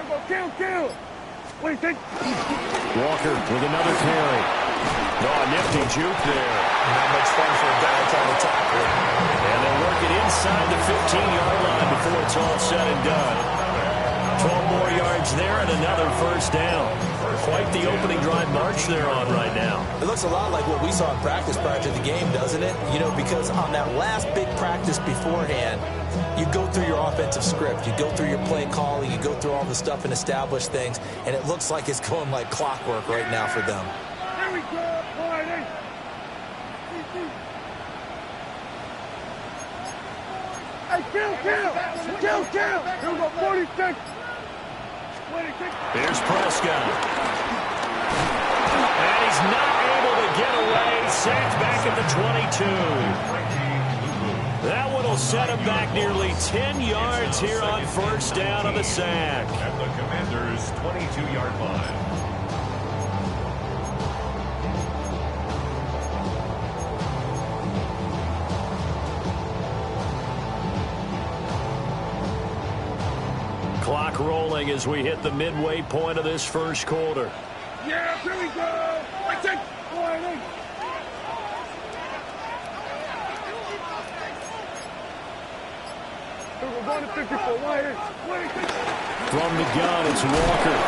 Kill. What do you think? Walker with another carry. Oh, nifty juke there. Not much fun for a guy trying to tackle it. And they'll work it inside the 15-yard line before it's all said and done. 12 more yards there and another first down. Quite the opening drive march they're on right now. It looks a lot like what we saw in practice prior to the game, doesn't it? You know, because on that last big practice beforehand, you go through your offensive script. You go through your play calling. You go through all the stuff and establish things. And it looks like it's going like clockwork right now for them. Here we go. Hey, kill. Here we go, 46. 26. Here's Prescott. And he's not able to get away. Sacked back at the 22. That one will set him back nearly 10 yards here on first down of the sack. At the Commanders' 22-yard line. Clock rolling as we hit the midway point of this first quarter. Yeah, here we go. Let's take 40. We're going to 54. From the gun, it's Walker.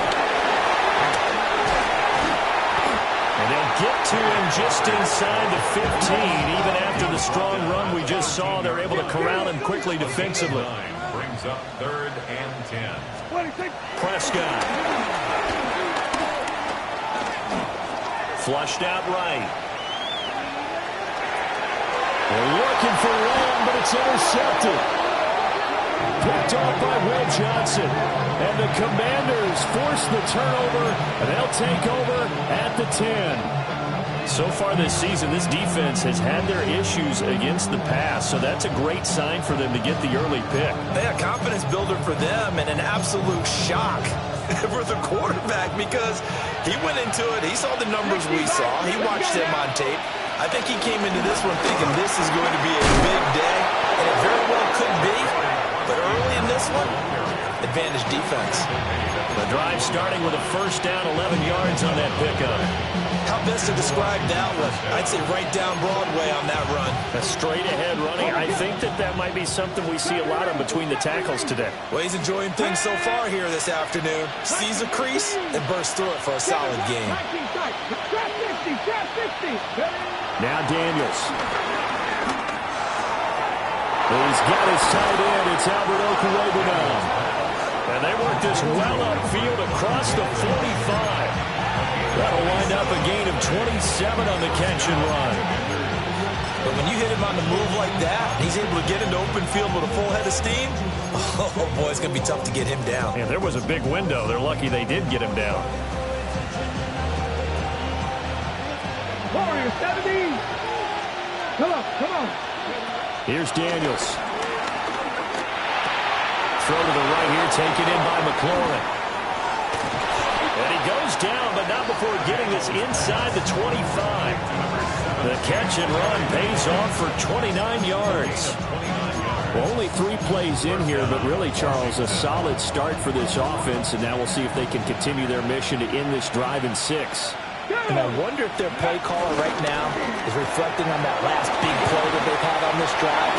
And they'll get to him just inside the 15. Even after the strong run we just saw, they're able to corral him quickly defensively. Brings up 3rd and 10. Prescott. Flushed out right. They're looking for Lamb, but it's intercepted. Picked off by Will Johnson. And the Commanders force the turnover, and they'll take over at the 10. So far this season, this defense has had their issues against the pass, so that's a great sign for them to get the early pick. A confidence builder for them and an absolute shock for the quarterback because he went into it. He saw the numbers we saw. He watched him on tape. I think he came into this one thinking this is going to be a big day, and it very well could be. But early in this one, advantage defense. The drive starting with a first down, 11 yards on that pickup. How best to describe that one? I'd say right down Broadway on that run. A straight-ahead running. I think that might be something we see a lot of between the tackles today. Well, he's enjoying things so far here this afternoon. Sees a crease and bursts through it for a solid game. Now Daniels. He's got his tight end. It's Albert Okuwebe now. And they work this well upfield across the 45. That'll wind up a gain of 27 on the catch and run. But when you hit him on the move like that, he's able to get into open field with a full head of steam. Oh, boy, it's going to be tough to get him down. And there was a big window. They're lucky they did get him down. Warriors, 70. Come on. Here's Daniels. Throw to the right here, taken in by McLaurin. And he goes down, but not before getting this inside the 25. The catch and run pays off for 29 yards. Well, only 3 plays in here, but really, Charles, a solid start for this offense, and now we'll see if they can continue their mission to end this drive in 6. And I wonder if their play caller right now is reflecting on that last big play that they've had on this drive.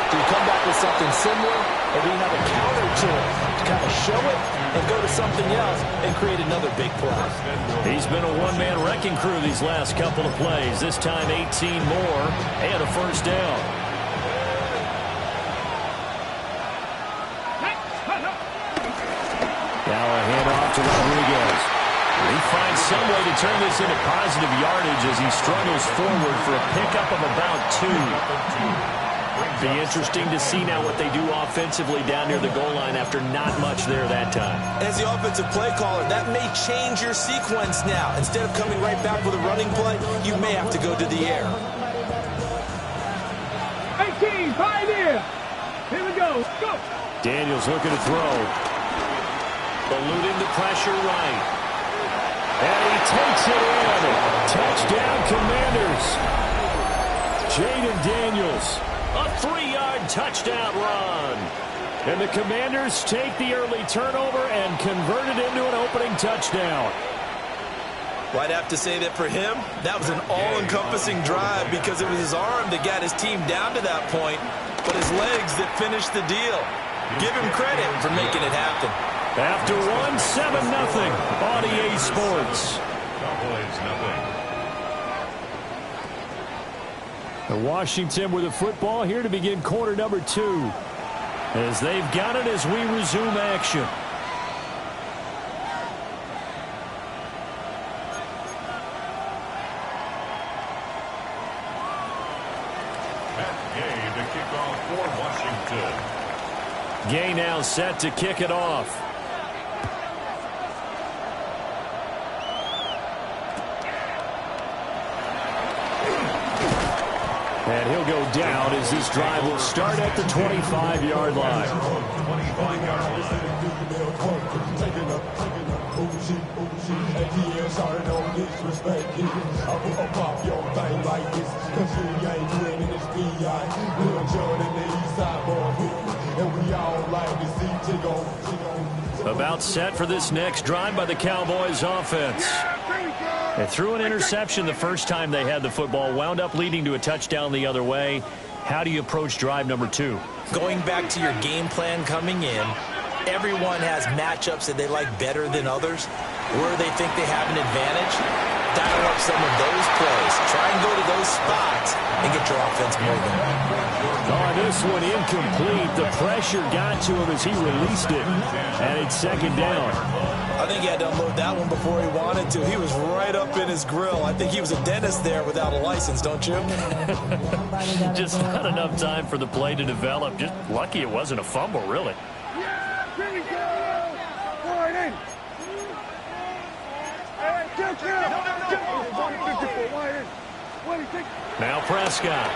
Do you come back with something similar, or do you have a counter to it to kind of show it and go to something else and create another big play? He's been a one-man wrecking crew these last couple of plays. This time 18 more and a first down. Now a handoff to Rodriguez. He finds some way to turn this into positive yardage as he struggles forward for a pickup of about 2. Be interesting to see now what they do offensively down near the goal line after not much there that time. As the offensive play caller, that may change your sequence now. Instead of coming right back with a running play, you may have to go to the air. 18, pioneer. Here we go. Go. Daniels looking to throw. Eluding the pressure right. And he takes it in. Touchdown, Commanders. Jaden Daniels, a 3-yard touchdown run. And the Commanders take the early turnover and convert it into an opening touchdown. Well, I'd have to say that for him, that was an all-encompassing drive because it was his arm that got his team down to that point, but his legs that finished the deal. Give him credit for making it happen. After one, 7-0 on EA Sports. Cowboys nothing. And Washington with the football here to begin quarter number 2. As they've got it as we resume action. To kick off for Washington. Gay now set to kick it off. And he'll go down as this drive will start at the 25-yard line. 25-yard line. About set for this next drive by the Cowboys offense. They threw an interception the first time they had the football, wound up leading to a touchdown the other way. How do you approach drive number 2? Going back to your game plan coming in, everyone has matchups that they like better than others. Where they think they have an advantage, dial up some of those plays. Try and go to those spots and get your offense moving. Oh, this one incomplete. The pressure got to him as he released it. And it's second down. I think he had to unload that one before he wanted to. He was right up in his grill. I think he was a dentist there without a license, don't you? Just not enough time for the play to develop. Just lucky it wasn't a fumble, really. Yeah, here we go. Right in. Now Prescott.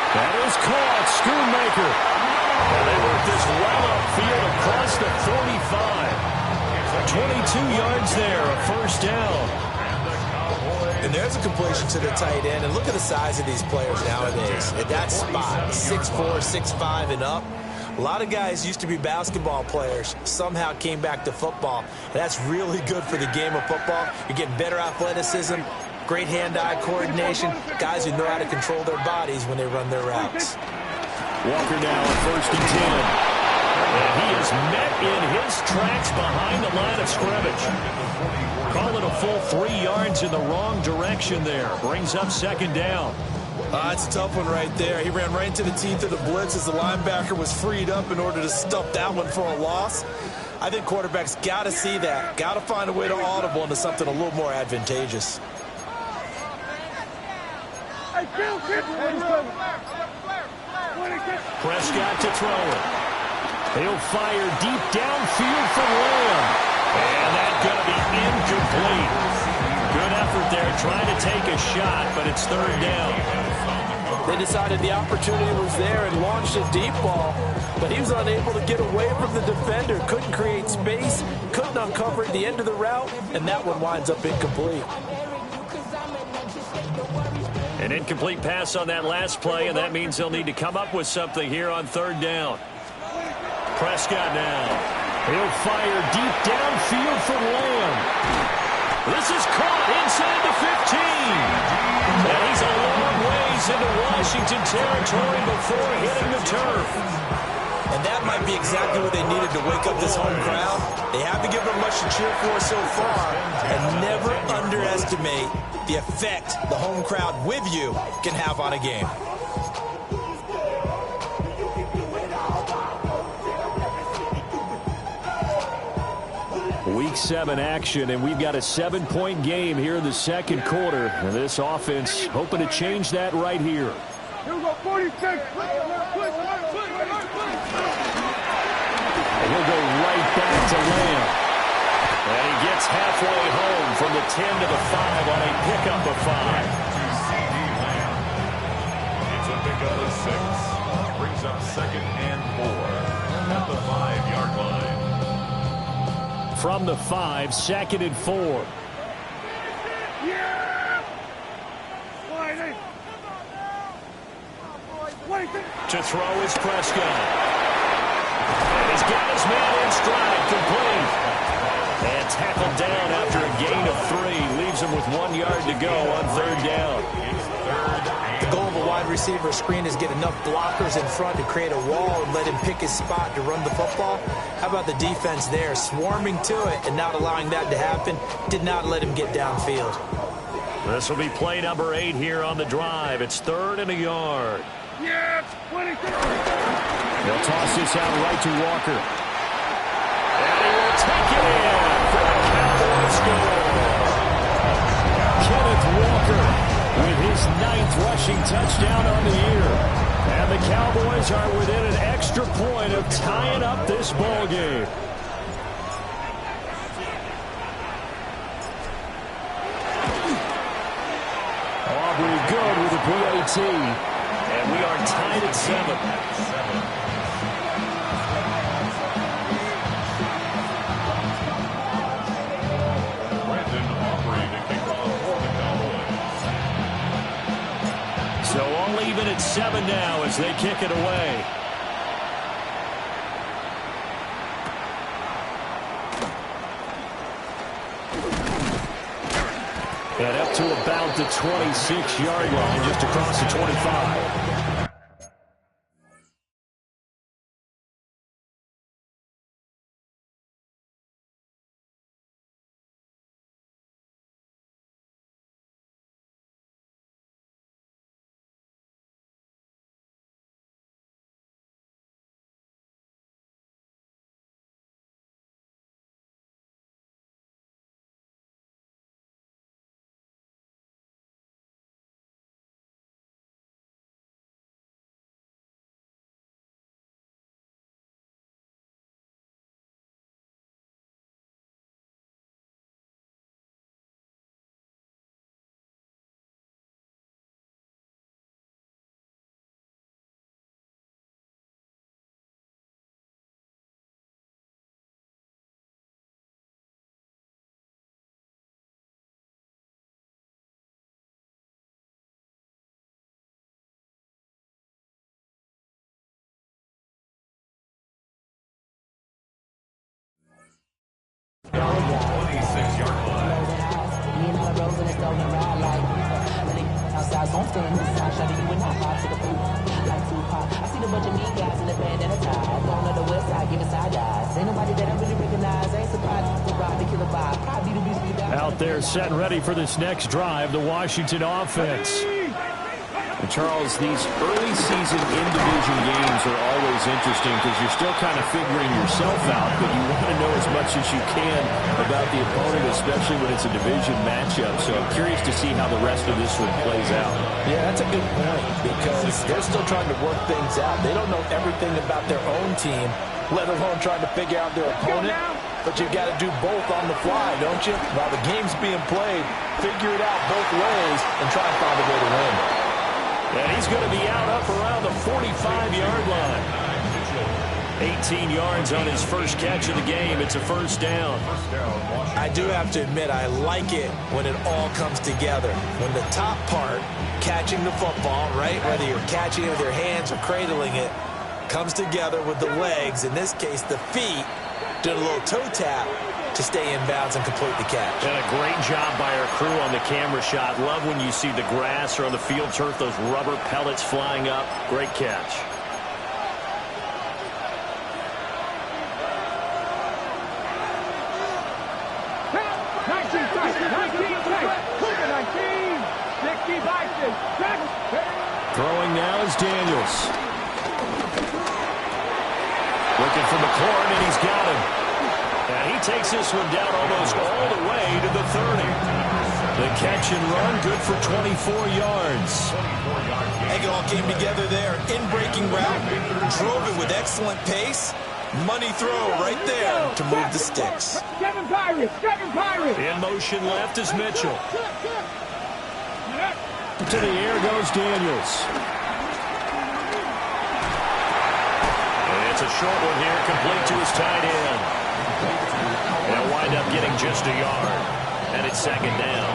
That is caught. Schoonmaker. And they work this well upfield across the 45. 22 yards there, a first down. And there's a completion to the tight end. And look at the size of these players nowadays. At that spot, 6'4", 6'5", and up. A lot of guys used to be basketball players, somehow came back to football. And that's really good for the game of football. You're getting better athleticism, great hand-eye coordination, guys who know how to control their bodies when they run their routes. Walker now at 1st and 10. And he is met in his tracks behind the line of scrimmage. Call it a full 3 yards in the wrong direction there. Brings up second down. It's a tough one right there. He ran right into the teeth of the blitz as the linebacker was freed up in order to stuff that one for a loss. I think quarterbacks got to see that. Got to find a way to audible into something a little more advantageous. Prescott to throw it. He'll fire deep downfield for Lamb. And that's going to be incomplete. Good effort there trying to take a shot, but it's third down. They decided the opportunity was there and launched a deep ball, but he was unable to get away from the defender. Couldn't create space, couldn't uncover the end of the route, and that one winds up incomplete. An incomplete pass on that last play, and that means they'll need to come up with something here on third down. Prescott now. He'll fire deep downfield for Lamb. This is caught inside the 15. And he's a long ways into Washington territory before hitting the turf. And that might be exactly what they needed to wake up this home crowd. They haven't given them much to cheer for so far. And never underestimate the effect the home crowd with you can have on a game. Week 7 action, and we've got a 7-point game here in the second quarter. And this offense hoping to change that right here. Here we go, 46. And he'll go right back to Lamb. And he gets halfway home from the 10 to the 5 on a pickup of 5. It's a pickup of 6. Brings up 2nd and 4 at the 5-yard line. From the 5, 2nd and 4. Yeah! To throw is Prescott. And he's got his man in stride, complete. And tackled down after a gain of 3. Leaves him with 1 yard to go on 3rd down. The goal of a wide receiver screen is get enough blockers in front to create a wall and let him pick his spot to run the football. How about the defense there, swarming to it and not allowing that to happen? Did not let him get downfield. This will be play number 8 here on the drive. It's 3rd and a yard. Yeah, 23. They'll toss this out right to Walker. And he will take it in for the Cowboys score. Kenneth Walker with his 9th rushing touchdown on the year. And the Cowboys are within an extra point of tying up this ball game. Aubrey good with a PAT. And we are tied at 7. So all even at 7 now as they kick it away. And up to about the 26-yard line, just across the 25. Out there set ready for this next drive, the Washington offense. And Charles, these early season in-division games are always interesting because you're still kind of figuring yourself out, but you want to know as much as you can about the opponent, especially when it's a division matchup. So I'm curious to see how the rest of this one plays out. Yeah, that's a good point because they're still trying to work things out. They don't know everything about their own team, let alone trying to figure out their opponent. But you've got to do both on the fly, don't you? While the game's being played, figure it out both ways and try and find a way to win. And he's going to be out up around the 45-yard line. 18 yards on his first catch of the game. It's a first down. I do have to admit, I like it when it all comes together. When the top part, catching the football, right, whether you're catching it with your hands or cradling it, comes together with the legs, in this case the feet, doing a little toe tap to stay in bounds and complete the catch. And a great job by our crew on the camera shot. Love when you see the grass or on the field turf, those rubber pellets flying up. Great catch. Throwing now is Daniels. Looking for McLaurin, and he's got him. And he takes this one down almost all the way to the 30. The catch and run, good for 24 yards. I think it all came together there. In-breaking route, drove it with excellent pace. Money throw right there to move the sticks. In motion left is Mitchell. To the air goes Daniels. And it's a short one here, complete to his tight end. They'll wind up getting just a yard. And it's second down.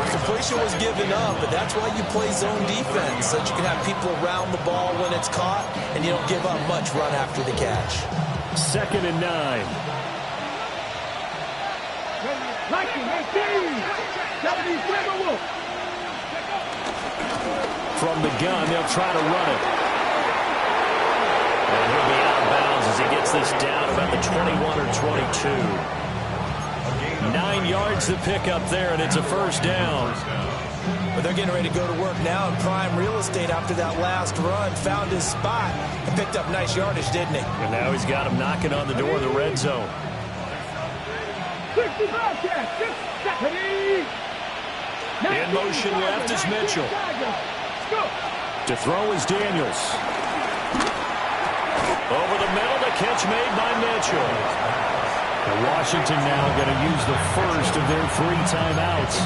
Completion was given up, but that's why you play zone defense, so that you can have people around the ball when it's caught, and you don't give up much run after the catch. 2nd and 9. From the gun, they'll try to run it. And he'll be out of bounds as he gets this down about the 21 or 22. 9 yards to pick up there, and it's a first down. But they're getting ready to go to work now in prime real estate after that last run. Found his spot and picked up nice yardage, didn't he? And now he's got him knocking on the door of the red zone. In motion left is Mitchell. To throw is Daniels. Over the middle, the catch made by Mitchell. And Washington now going to use the first of their 3 timeouts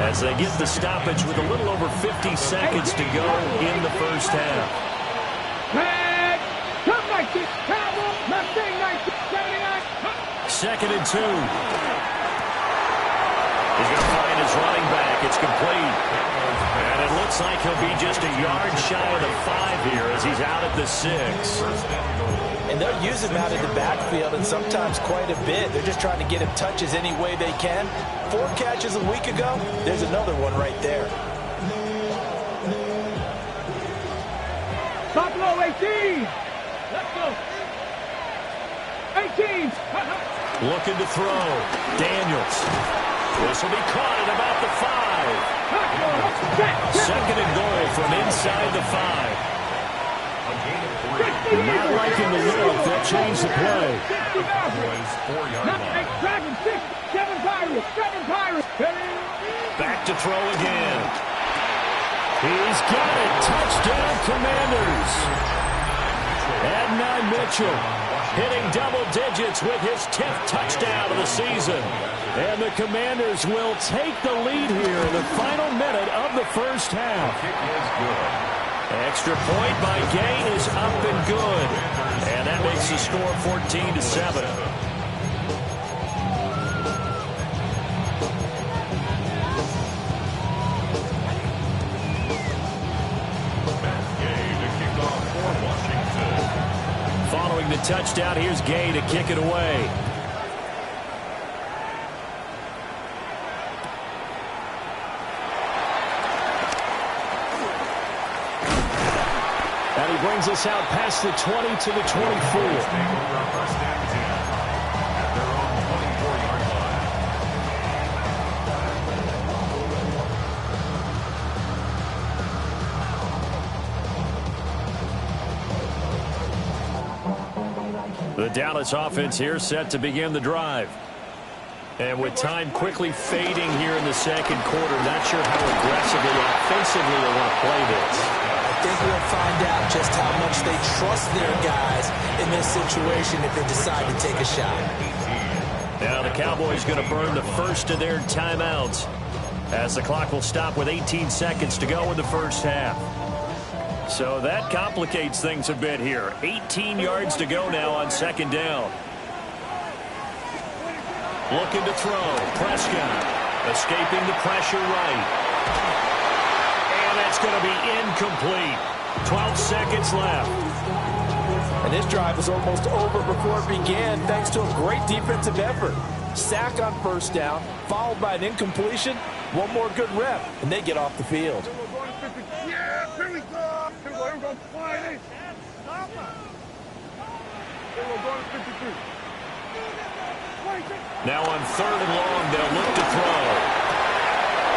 as they get the stoppage with a little over 50 seconds to go in the first half. 2nd and 2. He's going to find his running back. It's complete. And it looks like he'll be just a yard shy of the 5 here as he's out at the 6. And they'll use him out in the backfield, and sometimes quite a bit. They're just trying to get him touches any way they can. 4 catches a week ago. There's another one right there. Buffalo 18. Let's go. 18. Looking to throw. Daniels. This will be caught at about the 5. 2nd and goal from inside the 5. Not liking the look. They'll change the play. Back to throw again. He's got it. Touchdown, Commanders. Adnan Mitchell hitting double digits with his 10th touchdown of the season. And the Commanders will take the lead here in the final minute of the first half. Extra point by Gay is up and good. And that makes the score 14-7. Following the touchdown, here's Gay to kick it away. And he brings us out past the 20 to the 24. The Dallas offense here set to begin the drive. And with time quickly fading here in the second quarter, not sure how aggressively or offensively they want to play this. I think we'll find out just how much they trust their guys in this situation if they decide to take a shot. Now the Cowboys going to burn the first of their timeouts as the clock will stop with 18 seconds to go in the first half. So that complicates things a bit here. 18 yards to go now on 2nd down. Looking to throw. Prescott escaping the pressure right. And that's going to be incomplete. 12 seconds left. And this drive was almost over before it began thanks to a great defensive effort. Sack on first down, followed by an incompletion. One more good rep, and they get off the field. Yeah, here we go. Here we go. Fly it. We're going to 53. Now on 3rd and long, they'll look to throw.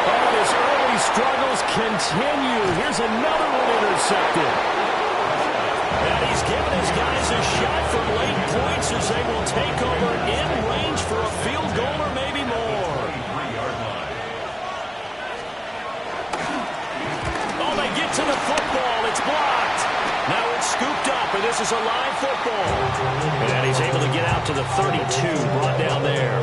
Oh, his early struggles continue. Here's another one intercepted. And he's given his guys a shot for late points as they will take over in range for a field goal or maybe more. Oh, they get to the football. It's blocked. Now it's scooped up, and this is a live football. And he's able to get out to the 32, brought down there.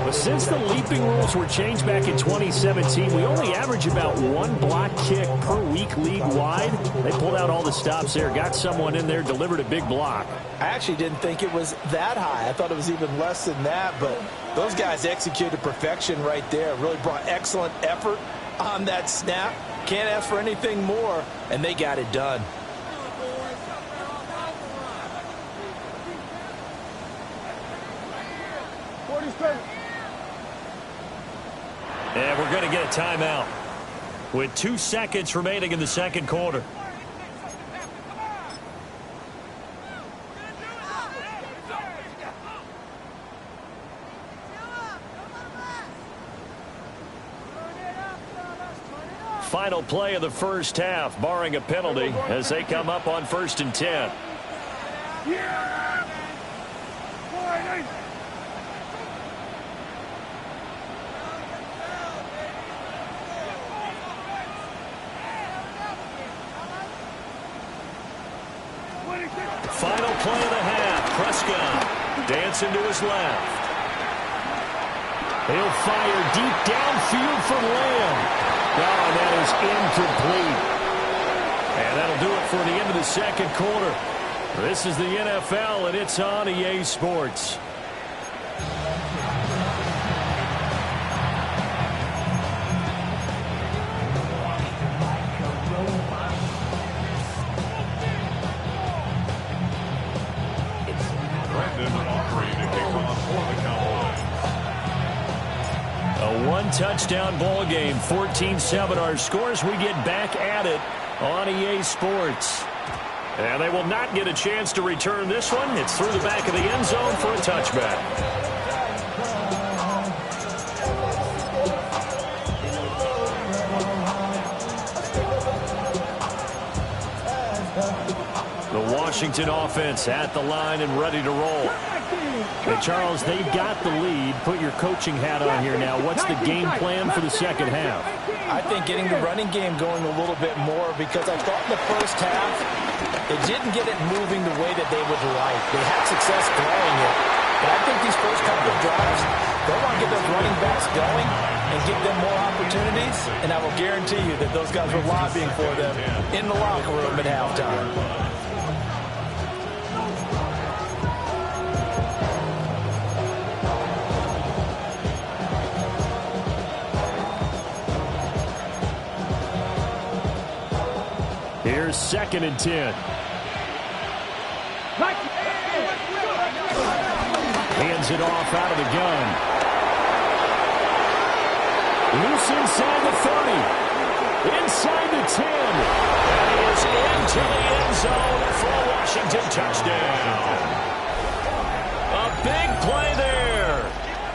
Well, since the leaping rules were changed back in 2017, we only average about 1 block kick per week league-wide. They pulled out all the stops there, got someone in there, delivered a big block. I actually didn't think it was that high. I thought it was even less than that, but those guys executed perfection right there. Really brought excellent effort on that snap. Can't ask for anything more, and they got it done. And we're going to get a timeout with 2 seconds remaining in the second quarter. Final play of the first half, barring a penalty, as they come up on 1st and 10. Final play of the half. Prescott dancing to his left. He'll fire deep downfield from Lamb. Oh, that is incomplete. And that'll do it for the end of the second quarter. This is the NFL, and it's on EA Sports. A one-touchdown ball game, 14-7 our scores. We get back at it on EA Sports. And they will not get a chance to return this one. It's through the back of the end zone for a touchback. The Washington offense at the line and ready to roll. Hey, Charles, they've got the lead. Put your coaching hat on here now. What's the game plan for the second half? I think getting the running game going a little bit more, because I thought in the first half they didn't get it moving the way that they would like. They had success throwing it. But I think these first couple of drives, they want to get those running backs going and give them more opportunities. And I will guarantee you that those guys were lobbying for them in the locker room at halftime. Here's 2nd and 10. Hands it off out of the gun. Loose inside the 30. Inside the 10. And he is into the end zone for a Washington touchdown. A big play there.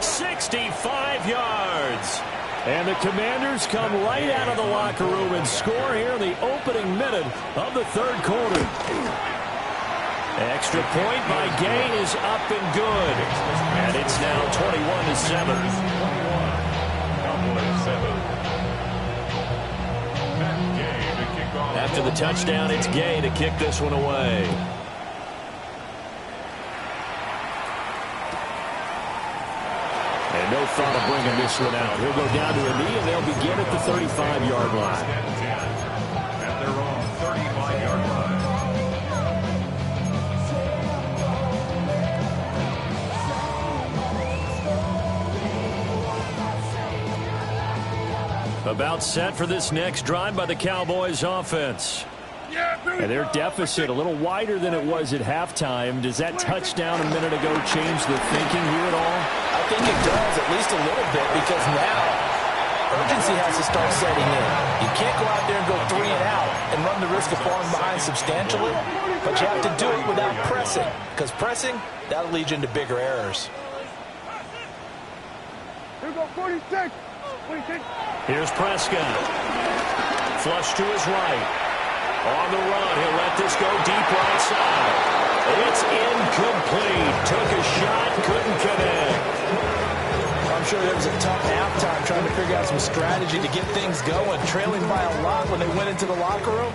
65 yards. And the Commanders come right out of the locker room and score here in the opening minute of the third quarter. Extra point by Gay is up and good. And it's now 21-7. After the touchdown, it's Gay to kick this one away. And no thought of bringing this one out. He'll go down to a knee, and they'll begin at the 35-yard line. At their own 35-yard line. About set for this next drive by the Cowboys offense. And their deficit a little wider than it was at halftime. Does that touchdown a minute ago change the thinking here at all? I think it does, at least a little bit, because now urgency has to start setting in. You can't go out there and go 3 and out and run the risk of falling behind substantially, but you have to do it without pressing, because pressing, that'll lead you into bigger errors. Here we go, 46. Here's Prescott. Flush to his right. On the run, he'll let this go deep right side. It's incomplete. Took a shot, couldn't connect. I'm sure there was a tough halftime trying to figure out some strategy to get things going, trailing by a lot when they went into the locker room.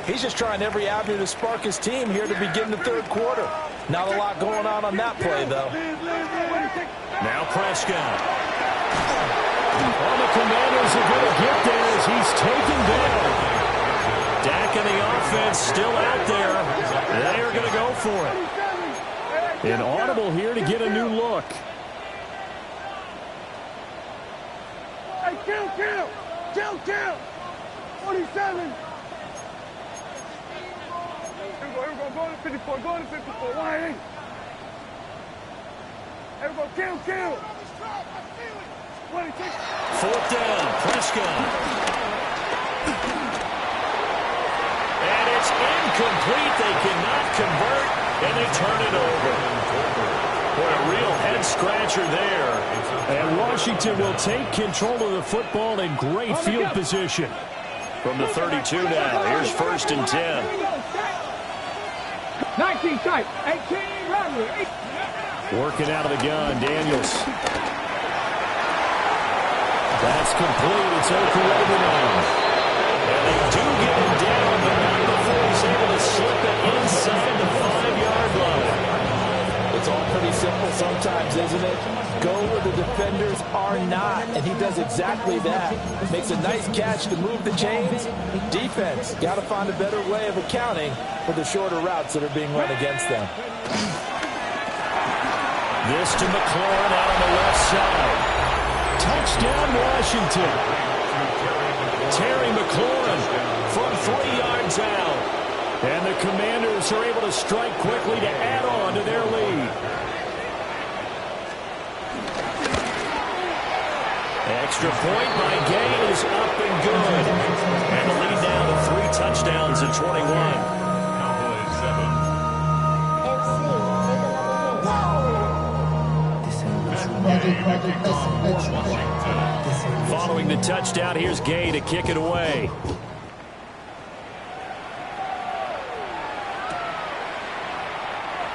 He's just trying every avenue to spark his team here to begin the third quarter. Not a lot going on that play, though. Now Prescott. Well, the Commanders are going to get there as he's taken down. Dak and the offense still out there. They are going to go for it. An audible here to get a new look. Hey, kill! 47. Here we go. Go to 54. Go to 54. Wide in. Here we go. Kill. 26. Fourth down, Prescott. And it's incomplete. They cannot convert, and they turn it over. What a real head-scratcher there. And Washington will take control of the football in great field position. From the 32 now, here's 1st and 10. 19 tight. 18 Rodley. Working out of the gun, Daniels. That's complete. It's Okurebunan. And they do get him down, but not before he's able to slip it inside the 5-yard line. It's all pretty simple sometimes, isn't it? Go where the defenders are not, and he does exactly that. Makes a nice catch to move the chains. Defense got to find a better way of accounting for the shorter routes that are being run against them. This to McLaurin out on the left side. Touchdown, Washington. Terry McLaurin from 3 yards out. And the Commanders are able to strike quickly to add on to their lead. Extra point by Gay is up and good. And the lead now to 3 touchdowns in 21. Cowboys 7. Following the touchdown, here's Gay to kick it away.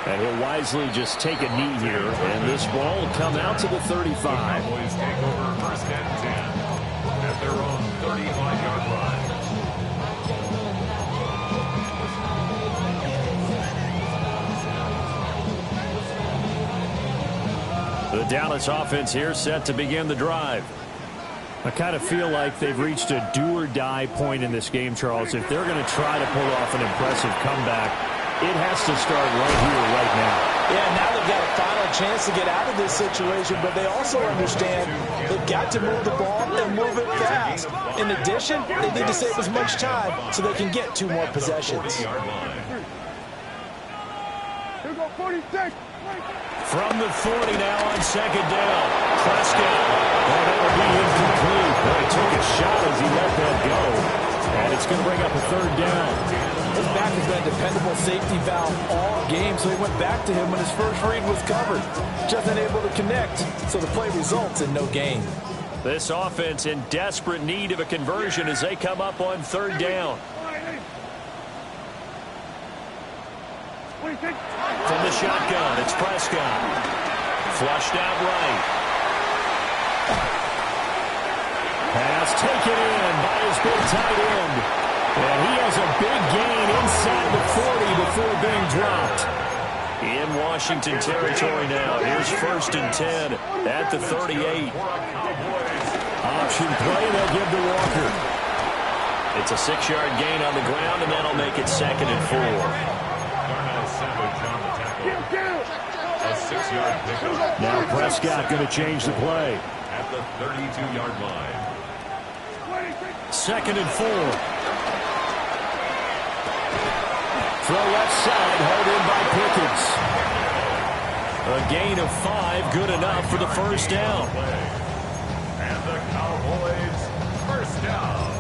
And he'll wisely just take a knee here, and this ball will come out to the 35. Cowboys take over 1st and 10 at their own 35-yard line. The Dallas offense here set to begin the drive. I kind of feel like they've reached a do-or-die point in this game, Charles. If they're going to try to pull off an impressive comeback, it has to start right here, right now. Yeah, now they've got a final chance to get out of this situation, but they also understand they've got to move the ball and move it fast. In addition, they need to save as much time so they can get 2 more possessions. Here we go. 46. From the 40 now on 2nd down. Prescott. Oh, that will be incomplete. But he took a shot as he let that go. And it's going to bring up a 3rd down. His back has been a dependable safety valve all game, so he went back to him when his first read was covered. Just unable to connect, so the play results in no gain. This offense in desperate need of a conversion as they come up on 3rd down. From the shotgun, it's Prescott. Flushed out right. Pass taken in by his big tight end. And he has a big gain inside the 40 before being dropped. In Washington territory now. Here's 1st and 10 at the 38. Option play, they'll give to Walker. It's a 6-yard gain on the ground, and that'll make it 2nd and 4. A 6-yard pickup. Now Prescott going to change the play. At the 32-yard line. 2nd and 4. Throw left side, held in by Pickens. A gain of 5, good enough for the 1st down. And the Cowboys, 1st down.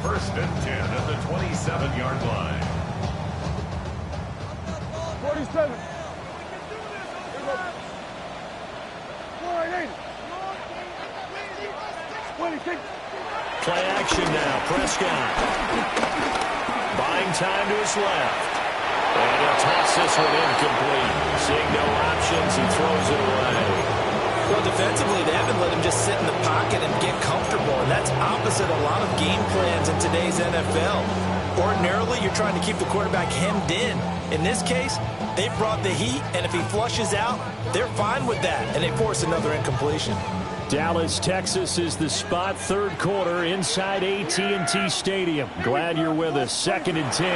1st and 10 at the 27-yard line. 47. Play action now, Prescott. Buying time to his left. And he'll toss this one incomplete. Seeing no options, he throws it away. Well, defensively, they haven't let him just sit in the pocket and get comfortable, and that's opposite a lot of game plans in today's NFL. Ordinarily, you're trying to keep the quarterback hemmed in. In this case, they brought the heat, and if he flushes out, they're fine with that, and they force another incompletion. Dallas, Texas is the spot, third quarter inside AT&T Stadium. Glad you're with us. 2nd and 10.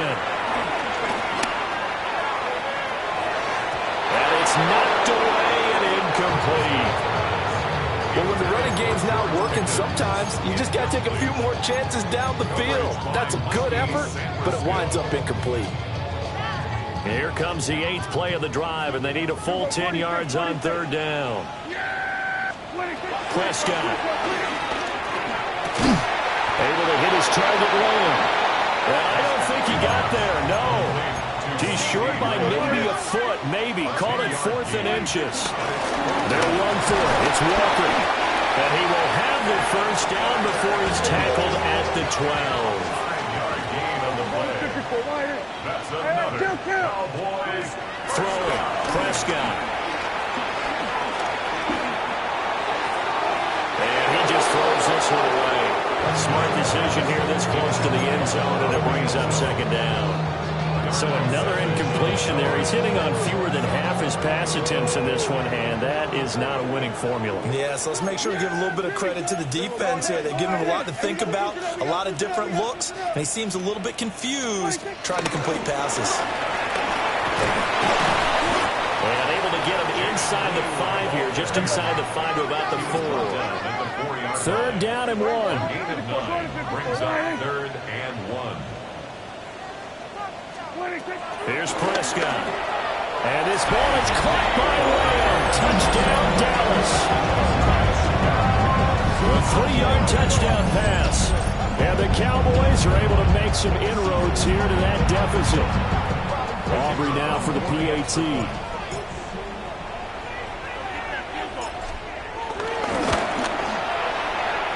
And it's knocked away and incomplete. Well, when the running game's not working, sometimes you just got to take a few more chances down the field. That's a good effort, but it winds up incomplete. Here comes the 8th play of the drive, and they need a full 10 yards on 3rd down. Prescott. Able to hit his target low. And I don't think he got there, no. He's short by maybe a foot, maybe. Call it 4th and inches. They'll run for it. It's Walker. And he will have the first down before he's tackled at the 12. That's another Cowboys. Throwing. Prescott. Throws this one away. Smart decision here this close to the end zone, and it brings up 2nd down. So another incompletion there. He's hitting on fewer than half his pass attempts in this one, and that is not a winning formula. Yeah, so let's make sure we give a little bit of credit to the defense here. They've given him a lot to think about, a lot of different looks, and he seems a little bit confused trying to complete passes. And able to get him inside the 5 here, just inside the 5 to about the 4. 3rd down and 1. Brings up 3rd and 1. Here's Prescott. And this ball is caught by Lamb. Touchdown, Dallas. A 3-yard touchdown pass. And the Cowboys are able to make some inroads here to that deficit. Aubrey now for the PAT.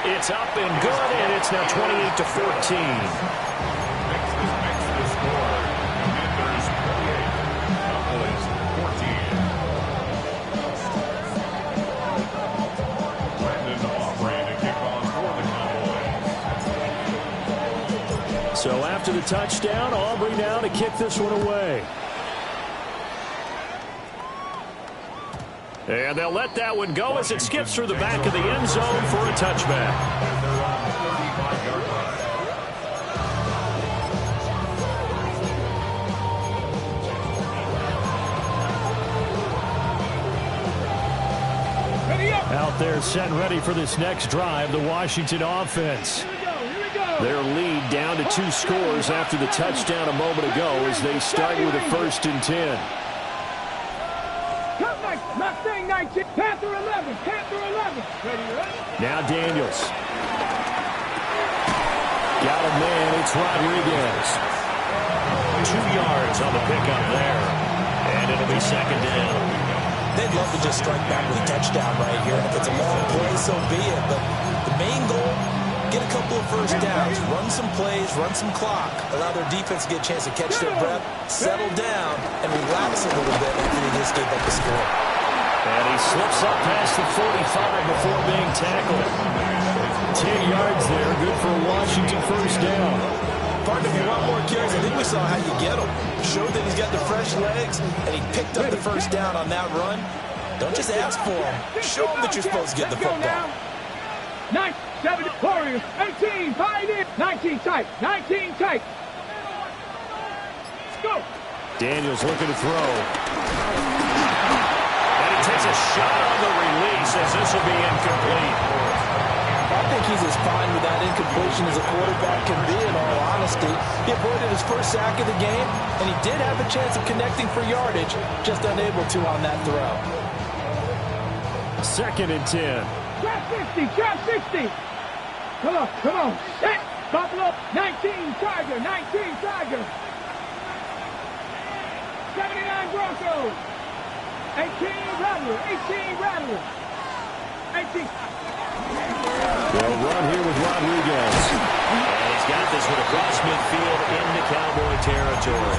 It's up and good, and it's now 28-14. Makes the score. Commanders 28, Cowboys 14. Brandon Aubrey to kick off for the Cowboys. So after the touchdown, Aubrey now to kick this one away. And they'll let that one go as it skips through the back of the end zone for a touchback. Out there set and ready for this next drive, the Washington offense. Their lead down to 2 scores after the touchdown a moment ago as they start with a 1st and 10. Mustang 19, Panther 11, Panther 11. Ready? Now Daniels. Got a man, it's Rodriguez. 2 yards on the pickup there. And it'll be 2nd down. They'd love to just strike back with a touchdown right here. And if it's a long play, so be it. But the main goal, get a couple of first downs, run some plays, run some clock, allow their defense to get a chance to catch their breath, settle down, and relax a little bit after they just gave up the score. And he slips up past the 45 before being tackled. 10 yards there, good for a Washington first down. Partner, if you want more carries, I think we saw how you get them. Showed that he's got the fresh legs, and he picked up the first down on that run. Don't just ask for them. Show them that you're supposed to get the football. 9, 7, Warriors, 18, Pioneer, 19 tight, 19 tight. Let's go. Daniels looking to throw. And he takes a shot on the release as this will be incomplete. I think he's as fine with that incompletion as a quarterback can be, in all honesty. He avoided his first sack of the game, and he did have a chance of connecting for yardage, just unable to on that throw. 2nd and 10. Trap 60, trap 60. Come on. Set. Buffalo, 19 Tiger, 19 Tiger. 79 Broncos. 18 Rattler, 18 Rattler. 18. They'll run here with Rodriguez. And he's got this one across midfield into Cowboy territory.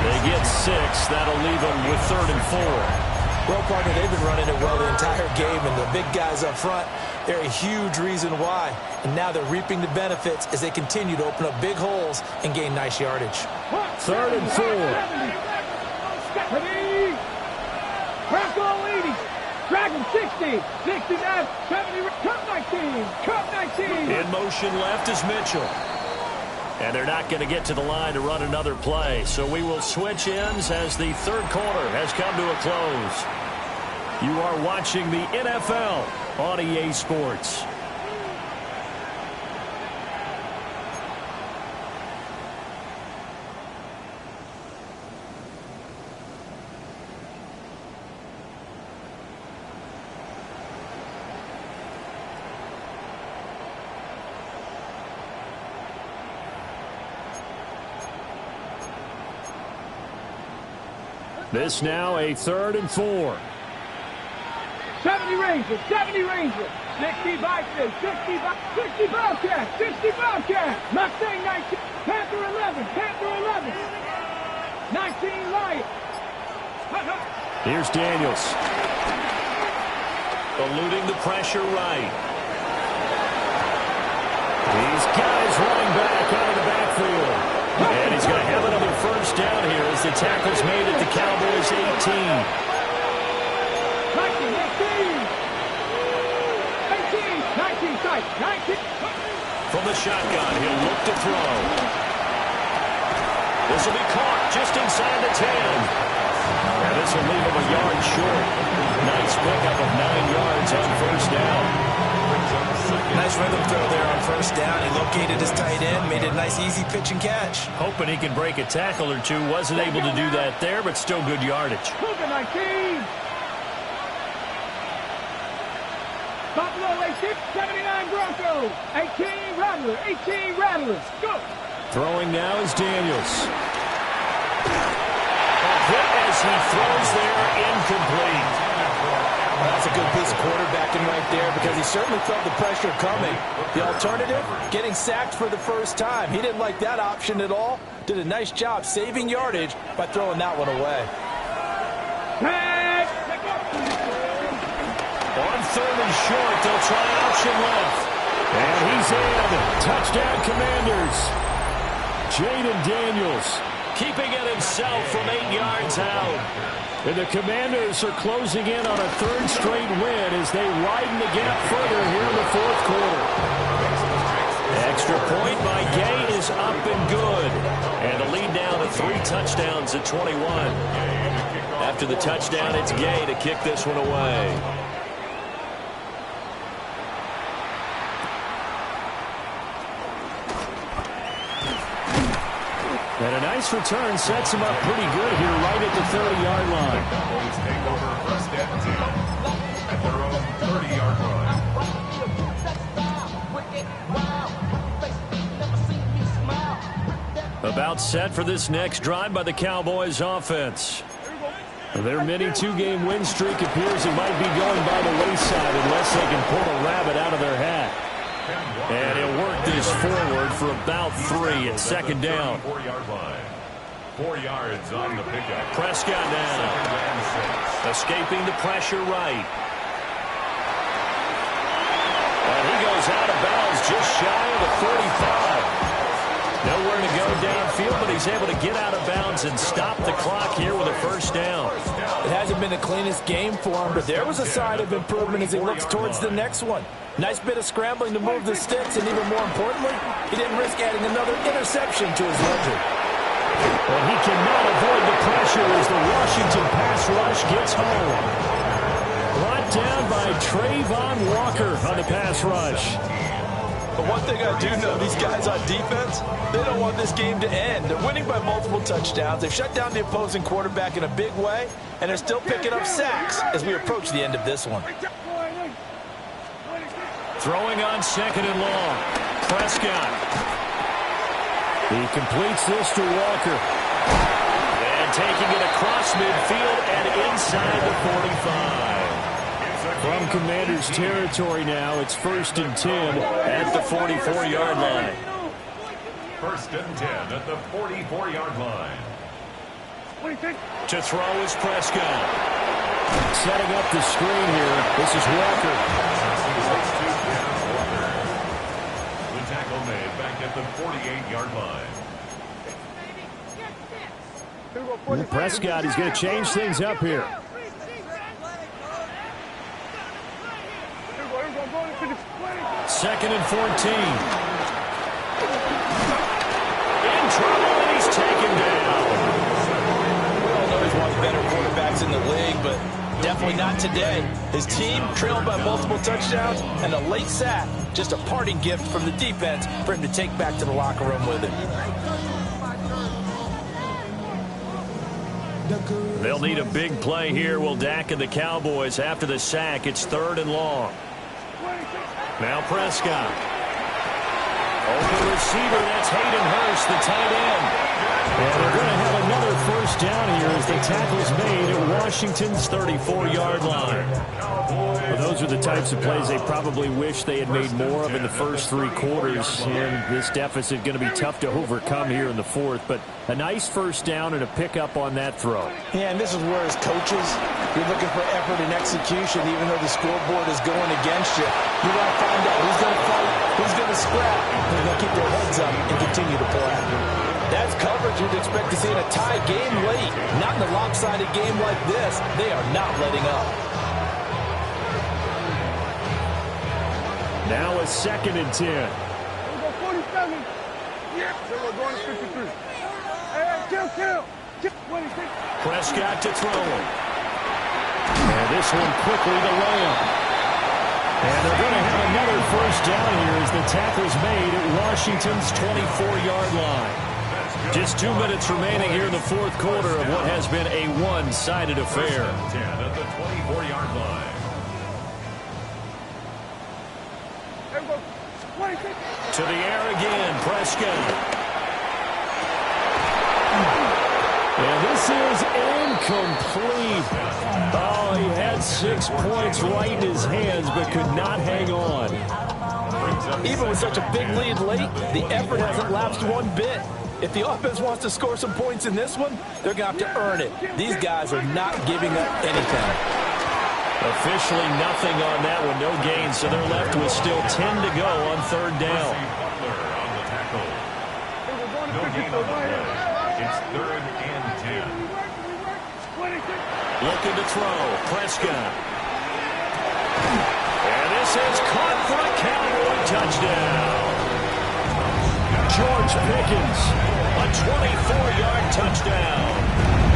They get 6. That'll leave them with 3rd and 4. Well, partner, they've been running it well the entire game, and the big guys up front, they're a huge reason why. And now they're reaping the benefits as they continue to open up big holes and gain nice yardage. 3rd and 4. Bronco 80. Dragon 60. 69. 70. Cup 19. Cup 19. In motion left is Mitchell. And they're not going to get to the line to run another play. So we will switch ends as the 3rd quarter has come to a close. You are watching the NFL on EA Sports. This now a 3rd and 4. 70 Rangers, 70 Rangers, 60 Vikings, 60 Bobcats, 60 Bobcats, Mustang 19, Panther 11, Panther 11, 19 Lions. Here's Daniels. Eluding the pressure right. These guys running back out of the backfield. And he's going to have another first down here as the tackle's made at the Cowboys' 18. 19. From the shotgun, he'll look to throw. This will be caught just inside the 10. And this will leave him a yard short. Nice pickup of 9 yards on first down. Nice rhythm throw there on first down. He located his tight end, made it a nice easy pitch and catch. Hoping he can break a tackle or two. Wasn't able to do that there, but still good yardage. Cougar 19. Buffalo 86, 79 Broncos, 18 Rattlers, 18 Rattlers. Go. Throwing now is Daniels. A hit as he throws there, incomplete. That's a good piece of quarterbacking right there because he certainly felt the pressure coming. The alternative, getting sacked for the first time. He didn't like that option at all. Did a nice job saving yardage by throwing that one away. On 3rd and short, they'll try option left. And he's in. Touchdown, Commanders. Jaden Daniels keeping it himself from 8 yards out. And the Commanders are closing in on a 3rd straight win as they widen the gap further here in the 4th quarter. Extra point by Gay is up and good. And the lead down to 3 touchdowns at 21. After the touchdown, it's Gay to kick this one away. And a nice return sets him up pretty good here right at the 30-yard line. Cowboys take over 1st and 10 at their own 30-yard line. About set for this next drive by the Cowboys offense. Their mini 2-game win streak appears it might be going by the wayside unless they can pull a rabbit out of their hat. And he'll work this forward for about 3 at 2nd down. 4-yard line. 4 yards on the pickup. Prescott now. Escaping the pressure right. And he goes out of bounds just shy of the 35. Nowhere to go downfield, but he's able to get out of bounds and stop the clock here with a first down. It hasn't been the cleanest game for him, but there was a sign of improvement as he looks towards the next one. Nice bit of scrambling to move the sticks, and even more importantly, he didn't risk adding another interception to his ledger. Well, he cannot avoid the pressure as the Washington pass rush gets home. Brought down by Trayvon Walker on the pass rush. But one thing I do know, these guys on defense, they don't want this game to end. They're winning by multiple touchdowns. They've shut down the opposing quarterback in a big way, and they're still picking up sacks as we approach the end of this one. Throwing on 2nd and long. Prescott. He completes this to Walker. And taking it across midfield and inside the 45. From Commanders territory now, it's 1st and 10 at the 44-yard line. 1st and 10 at the 44-yard line. To throw is Prescott. Setting up the screen here. This is Walker. The tackle made back at the 48-yard line. Prescott is going to change things up here. Second and 14. In trouble, and he's taken down. We all know he's one of the better quarterbacks in the league, but definitely not today. His team trailed by multiple touchdowns, and a late sack, just a parting gift from the defense for him to take back to the locker room with him. They'll need a big play here, will Dak and the Cowboys. After the sack, it's 3rd and long. Now Prescott. Open receiver, that's Hayden Hurst, the tight end. And they're going to have another first down here as the tackle's made at Washington's 34-yard line. Well, those are the types of plays they probably wish they had made more of in the first 3 quarters. And this deficit going to be tough to overcome here in the 4th. But a nice first down and a pickup on that throw. Yeah, and this is where as coaches, you're looking for effort and execution, even though the scoreboard is going against you. You want to find out who's going to fight, who's going to scrap, who's going to keep their heads up and continue to play. That's coverage you'd expect to see in a tie game late. Not in a lopsided game like this. They are not letting up. Now a 2nd and 10. Here we go, 47. Yep. Here we're going to 53. Hey, kill. 26. Prescott to throw. And this one quickly to Lamb. And they're going to have another first down here as the tackle's made at Washington's 24-yard line. Just 2 minutes remaining here in the 4th quarter of what has been a one-sided affair. 10 at the 24-yard line. To the air again, Prescott. And this is incomplete. Oh, he had 6 points right in his hands, but could not hang on. Even with such a big lead late, the effort hasn't lapsed one bit. If the offense wants to score some points in this one, they're going to have to earn it. These guys are not giving up anything. Officially nothing on that one, no gain, so they're left with still 10 to go on 3rd down. On the tackle. No gain on the play. It's 3rd and 10. Looking to throw, Prescott. And this is caught for a Cowboy touchdown. George Pickens, a 24-yard touchdown.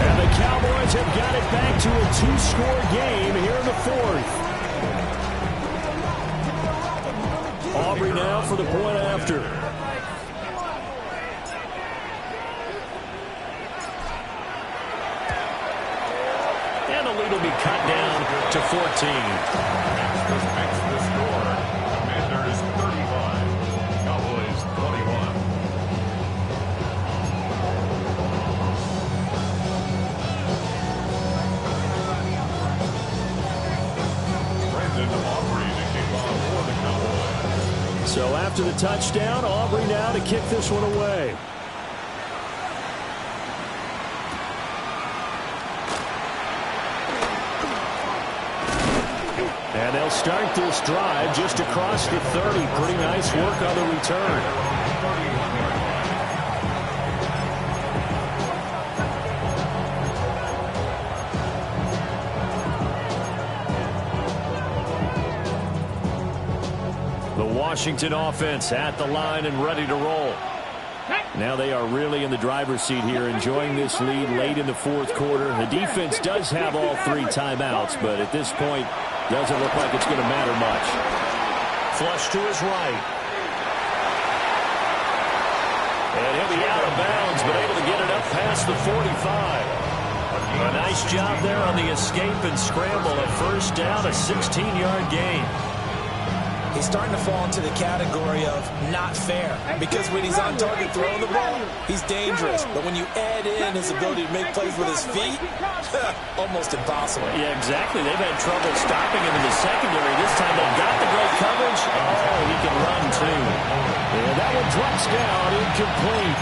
And the Cowboys have got it back to a 2-score game here in the 4th. Aubrey now for the point after. And the lead will be cut down to 14. Makes the score. Commanders 35. Cowboys 21. So after the touchdown, Aubrey now to kick this one away. And they'll start this drive just across the 30. Pretty nice work on the return. The Washington offense at the line and ready to roll. Now they are really in the driver's seat here, enjoying this lead late in the 4th quarter. The defense does have all 3 timeouts, but at this point, doesn't look like it's going to matter much. Flush to his right. And he'll be out of bounds, but able to get it up past the 45. A nice job there on the escape and scramble. A first down, a 16-yard gain. He's starting to fall into the category of not fair, because when he's on target throwing the ball, he's dangerous. But when you add in his ability to make plays with his feet, almost impossible. Yeah, exactly. They've had trouble stopping him in the secondary. This time they've got the great coverage. Oh, he can run, too. And that one drops down, incomplete.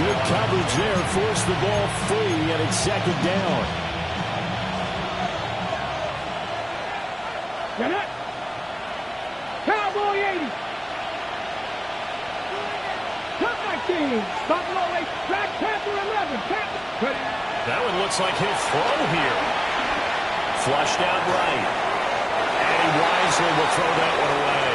Good coverage there. Forced the ball free, and it's 2nd down. You're not. Cowboy 80. Top 19. Buffalo 8. Black Panther 11. That one looks like he'll throw here. Flushed out right. And he wisely will throw that one away.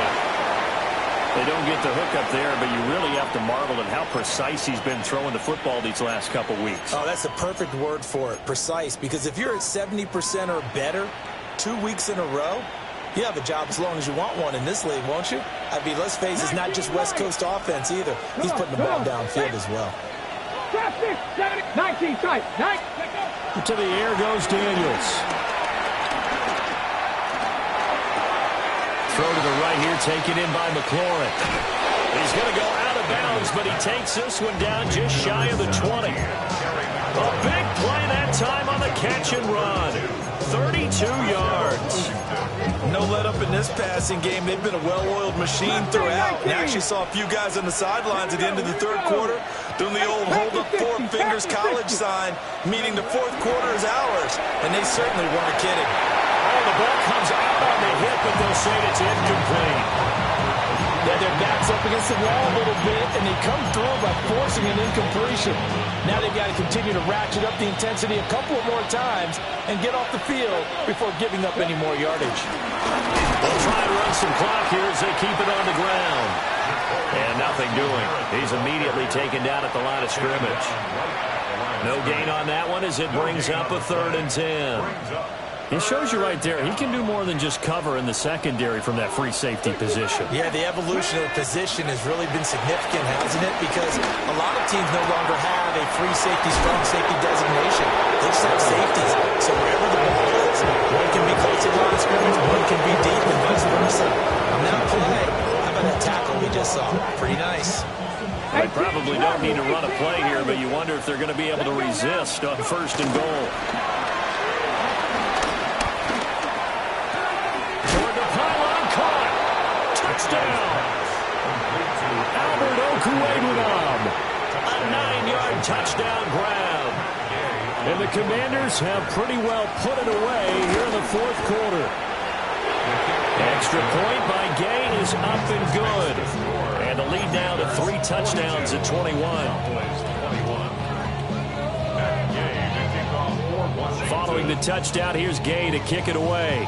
They don't get the hook up there, but you really have to marvel at how precise he's been throwing the football these last couple weeks. Oh, that's the perfect word for it, precise. Because if you're at 70% or better 2 weeks in a row, you have a job as long as you want one in this league, won't you? I mean, let's face it, it's not just West Coast offense either. He's putting the ball downfield as well. 19 tight. To the air goes Daniels. Throw to the right here, taken in by McLaurin. He's going to go out of bounds, but he takes this one down just shy of the 20. A big play that time on the catch and run. 32 yards. No let up in this passing game. They've been a well-oiled machine throughout. And I actually saw a few guys on the sidelines at the end of the third quarter doing the old hold up 4 fingers college sign, meaning the fourth quarter is ours. And they certainly weren't kidding. Oh, the ball comes out on the hip, but they'll say it's incomplete. Yeah, their back's up against the wall a little bit, and they come through by forcing an incompletion. Now they've got to continue to ratchet up the intensity a couple of more times and get off the field before giving up any more yardage. They'll try to run some clock here as they keep it on the ground. And nothing doing. He's immediately taken down at the line of scrimmage. No gain on that one as it brings up a 3rd and 10. It shows you right there, he can do more than just cover in the secondary from that free safety position. Yeah, the evolution of the position has really been significant, hasn't it? Because a lot of teams no longer have a free safety, strong safety designation. They just have safeties. So wherever the ball is, one can be close to the line of scrimmage, one can be deep, and vice versa. On that play, how about that tackle we just saw? Pretty nice. They probably don't need to run a play here, but you wonder if they're going to be able to resist on 1st and goal. Touchdown! Albert Okwuegbunam. A 9-yard touchdown grab. And the Commanders have pretty well put it away here in the 4th quarter. Extra point by Gay is up and good. And the lead now to 3 touchdowns at 21. Following the touchdown, here's Gay to kick it away.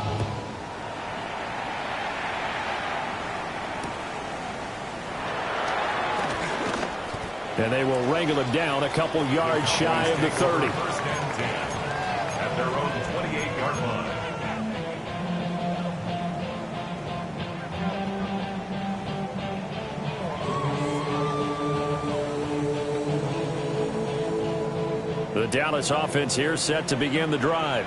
And they will wrangle it down a couple yards shy of the 30. At their own 28-yard line. The Dallas offense here set to begin the drive.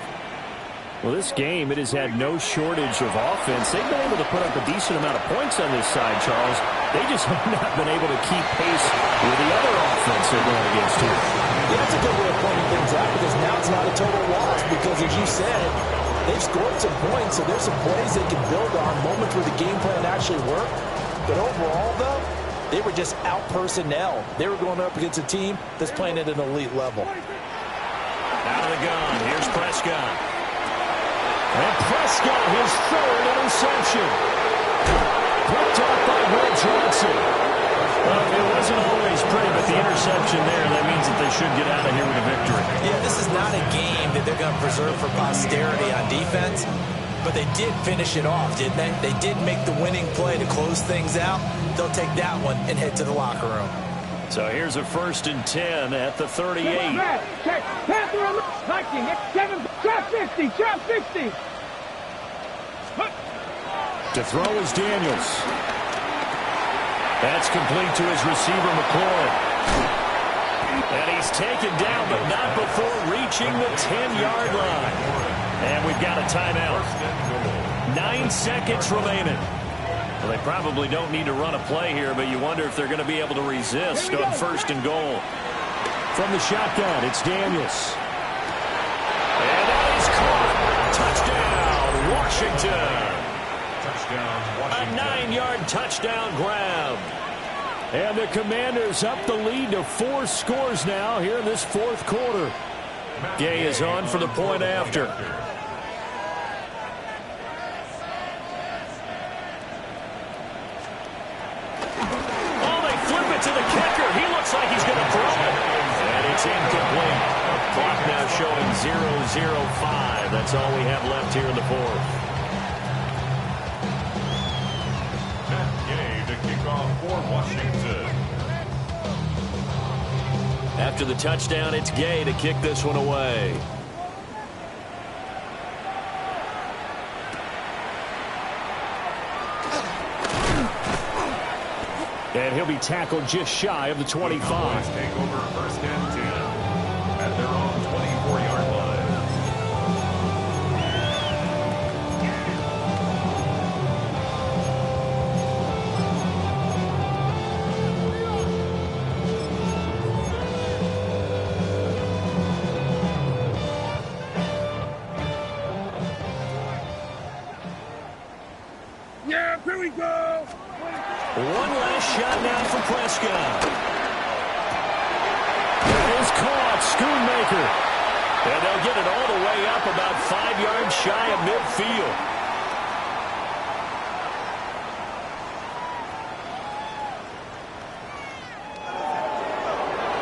Well, this game, it has had no shortage of offense. They've been able to put up a decent amount of points on this side, Charles. They just have not been able to keep pace with the other offense they're going against here. Yeah, that's a good way of pointing things out because now it's not a total loss because, as you said, they've scored some points, so there's some plays they can build on, moments where the game plan actually worked. But overall, though, they were just out personnel. They were going up against a team that's playing at an elite level. Out of the gun, here's Prescott. And Prescott, his 3rd interception. Picked up by Will Johnson. Well, it wasn't always pretty, but the interception there, that means that they should get out of here with a victory. Yeah, this is not a game that they're going to preserve for posterity on defense, but they did finish it off, didn't they? They did make the winning play to close things out. They'll take that one and head to the locker room. So here's a 1st and 10 at the 38. Panther 19, 7, trap 50, trap 50. To throw is Daniels. That's complete to his receiver, McLaurin. And he's taken down, but not before reaching the 10-yard line. And we've got a timeout. 9 seconds remaining. Well, they probably don't need to run a play here, but you wonder if they're going to be able to resist on 1st and goal. From the shotgun, it's Daniels. And that is caught. Touchdown, Washington. A 9-yard touchdown grab. And the Commanders up the lead to 4 scores now here in this 4th quarter. Gay is on for the point after. incomplete. Clock now showing 0-0-5. That's all we have left here in the fourth. Matt Gay to kick off for Washington. After the touchdown, it's Gay to kick this one away. And he'll be tackled just shy of the 25. The Cowboys take over 1st and 10 at their own 24-yard line. Yeah, here we go. One last shot now for Prescott. That is caught. Schoonmaker. And they'll get it all the way up about 5 yards shy of midfield.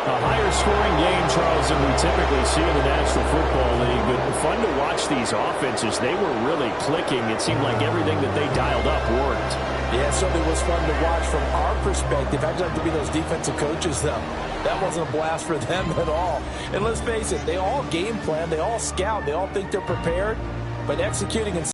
A higher scoring game, Charles, than we typically see in the National Football League. But fun to watch these offenses. They were really clicking. It seemed like everything that they dialed up worked. Yeah, it certainly was fun to watch from our perspective. I'd like to be those defensive coaches, though. That wasn't a blast for them at all. And let's face it, they all game plan, they all scout, they all think they're prepared, but executing and